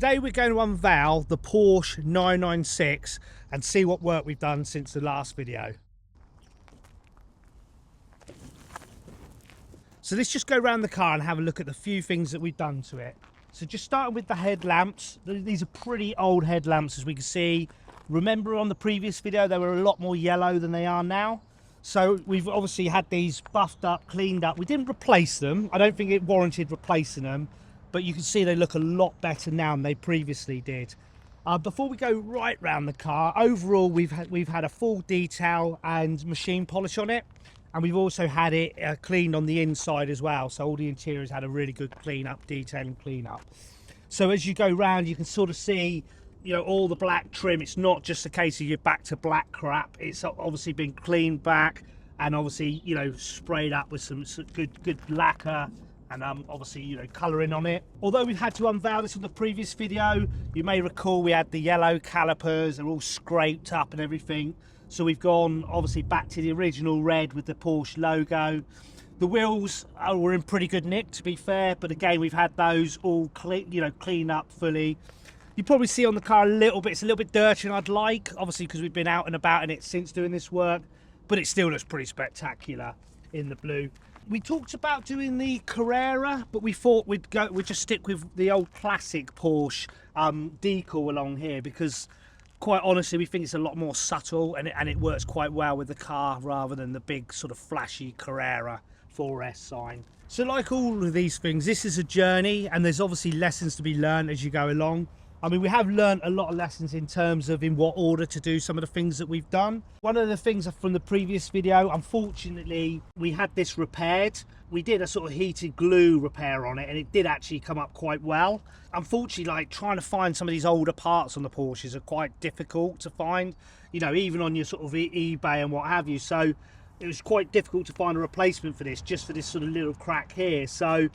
Today we're going to unveil the Porsche 996 and see what work we've done since the last video. So let's just go around the car and have a look at the few things that we've done to it. So just starting with the headlamps. These are pretty old headlamps, as we can see. Remember on the previous video they were a lot more yellow than they are now. So we've obviously had these buffed up, cleaned up. We didn't replace them. I don't think it warranted replacing them, but you can see they look a lot better now than they previously did. Before we go right round the car, overall we've had a full detail and machine polish on it, and we've also had it cleaned on the inside as well. So all the interiors had a really good clean up, detail and clean up. So as you go round, you can sort of see, you know, all the black trim. It's not just a case of you're back to black crap. It's obviously been cleaned back and obviously, you know, sprayed up with some good lacquer and obviously, you know, colouring on it. Although we've had to unveil this on the previous video, you may recall we had the yellow calipers. They're all scraped up and everything. So we've gone obviously back to the original red with the Porsche logo. The wheels were in pretty good nick, to be fair, but again we've had those all clean, you know, clean up fully. You probably see on the car a little bit, it's a little bit dirtier than I'd like, obviously because we've been out and about in it since doing this work, but it still looks pretty spectacular in the blue. We talked about doing the Carrera, but we thought we'd just stick with the old classic Porsche decal along here, because quite honestly we think it's a lot more subtle and it works quite well with the car rather than the big sort of flashy Carrera 4S sign. So like all of these things, this is a journey and there's obviously lessons to be learned as you go along. I mean, we have learned a lot of lessons in terms of in what order to do some of the things that we've done. One of the things from the previous video, unfortunately, we had this repaired. We did a sort of heated glue repair on it and it did actually come up quite well. Unfortunately, like trying to find some of these older parts on the Porsches are quite difficult to find, you know, even on your sort of eBay and what have you. So it was quite difficult to find a replacement for this, just for this sort of little crack here. So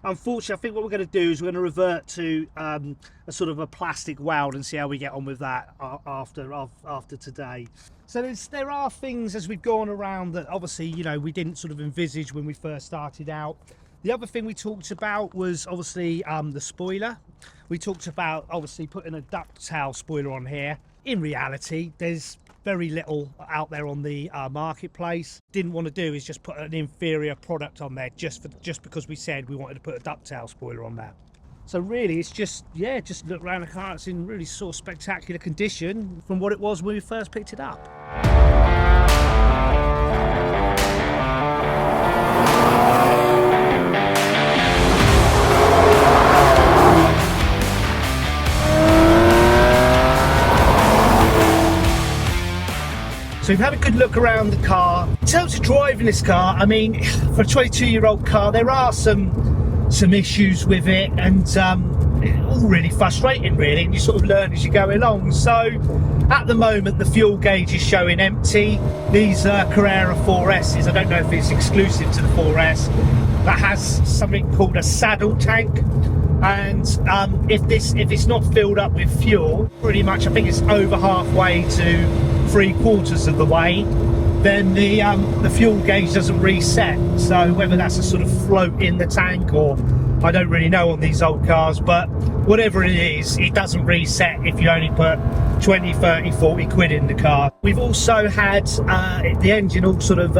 unfortunately, I think what we're going to do is we're going to revert to a sort of a plastic weld and see how we get on with that after today. So there are things as we've gone around that obviously, you know, we didn't sort of envisage when we first started out. The other thing we talked about was obviously the spoiler. We talked about obviously putting a ducktail spoiler on here. In reality, there's very little out there on the marketplace. Didn't want to do is just put an inferior product on there just because we said we wanted to put a ducktail spoiler on there. So really it's just, yeah, just look around the car, it's in really sort of spectacular condition from what it was when we first picked it up. So we've had a good look around the car. In terms of driving this car, I mean, for a 22-year-old car, there are some issues with it, and all really frustrating, really, and you sort of learn as you go along. So at the moment, the fuel gauge is showing empty. These Carrera 4S's, I don't know if it's exclusive to the 4S, that has something called a saddle tank. And if it's not filled up with fuel, pretty much I think it's over halfway to 3/4 of the way, then the fuel gauge doesn't reset. So whether that's a sort of float in the tank or I don't really know on these old cars, but whatever it is, it doesn't reset if you only put 20, 30, 40 quid in the car. We've also had the engine all sort of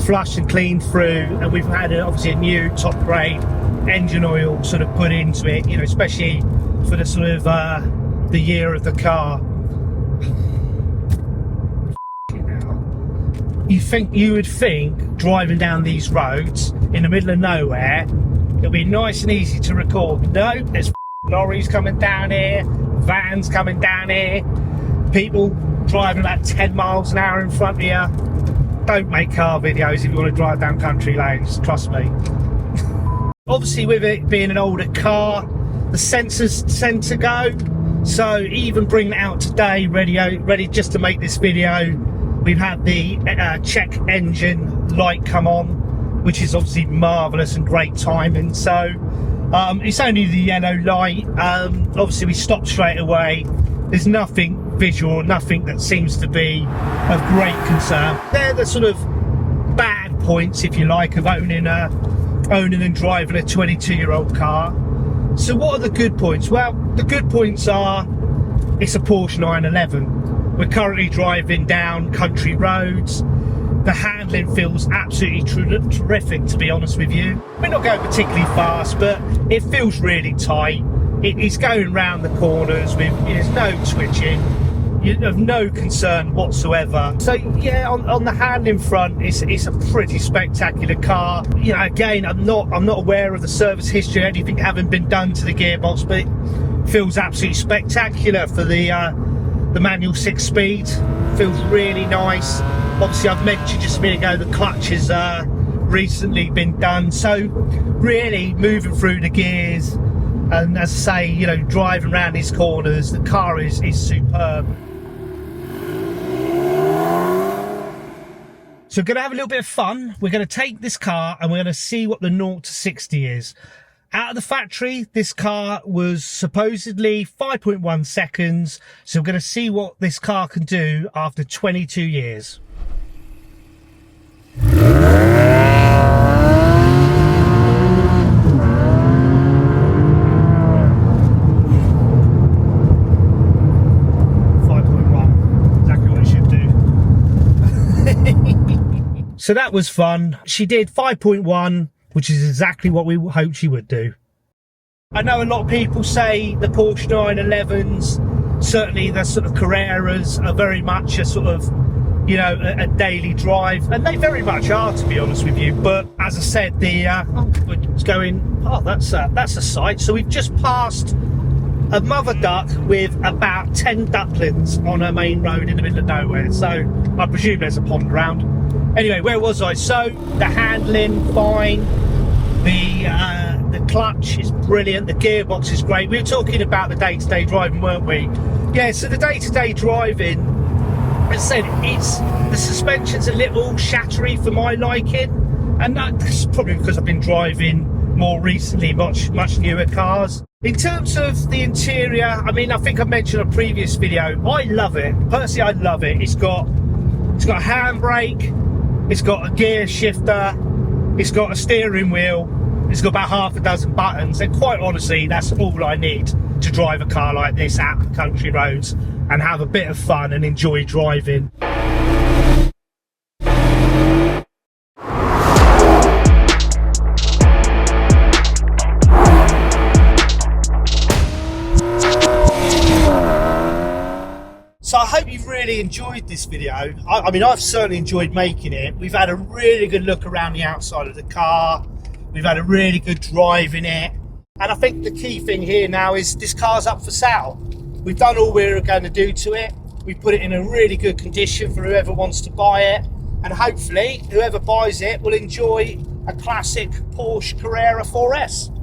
flushed and cleaned through, and we've had obviously a new top grade engine oil sort of put into it, you know, especially for the sort of the year of the car. You would think driving down these roads in the middle of nowhere it'll be nice and easy to record. No, there's lorries coming down here, vans coming down here, people driving about 10 miles an hour in front of you. Don't make car videos if you want to drive down country lanes, trust me. Obviously with it being an older car, the sensors tend to go, so even bringing it out today ready just to make this video, we've had the check engine light come on, which is obviously marvellous and great timing. So it's only the yellow light. Obviously we stopped straight away. There's nothing visual, nothing that seems to be of great concern. They're the sort of bad points, if you like, of owning and driving a 22-year-old car. So what are the good points? Well, the good points are it's a Porsche 911. We're currently driving down country roads. The handling feels absolutely terrific, to be honest with you. We're not going particularly fast, but it feels really tight. It's going round the corners with, there's no twitching. You have no concern whatsoever. So yeah, on the handling front, it's a pretty spectacular car. You know, again, I'm not aware of the service history, anything having been done to the gearbox, but it feels absolutely spectacular for the manual 6-speed. Feels really nice. Obviously, I've mentioned just a minute ago the clutch has recently been done. So really moving through the gears, and as I say, you know, driving around these corners, the car is superb. So we're going to have a little bit of fun. We're going to take this car and we're going to see what the 0 to 60 is. Out of the factory, this car was supposedly 5.1 seconds. So we're going to see what this car can do after 22 years. So that was fun. She did 5.1, which is exactly what we hoped she would do. I know a lot of people say the Porsche 911s, certainly the sort of Carreras, are very much a sort of, you know, a daily drive, and they very much are, to be honest with you. But as I said, it's going, oh, that's a sight. So we've just passed a mother duck with about 10 ducklings on a main road in the middle of nowhere. So I presume there's a pond around. Anyway, where was I? So the handling, fine. The clutch is brilliant. The gearbox is great. We were talking about the day-to-day driving, weren't we? Yeah, so the day-to-day driving, as I said, the suspension's a little shattery for my liking. And that's probably because I've been driving more recently, much newer cars. In terms of the interior, I mean, I think I mentioned in a previous video, I love it. Personally, I love it. It's got a handbrake. It's got a gear shifter, it's got a steering wheel, it's got about half a dozen buttons, and quite honestly, that's all I need to drive a car like this out the country roads and have a bit of fun and enjoy driving. So I hope you've really enjoyed this video. I mean, I've certainly enjoyed making it. We've had a really good look around the outside of the car. We've had a really good drive in it. And I think the key thing here now is this car's up for sale. We've done all we're going to do to it. We've put it in a really good condition for whoever wants to buy it. And hopefully, whoever buys it will enjoy a classic Porsche Carrera 4S.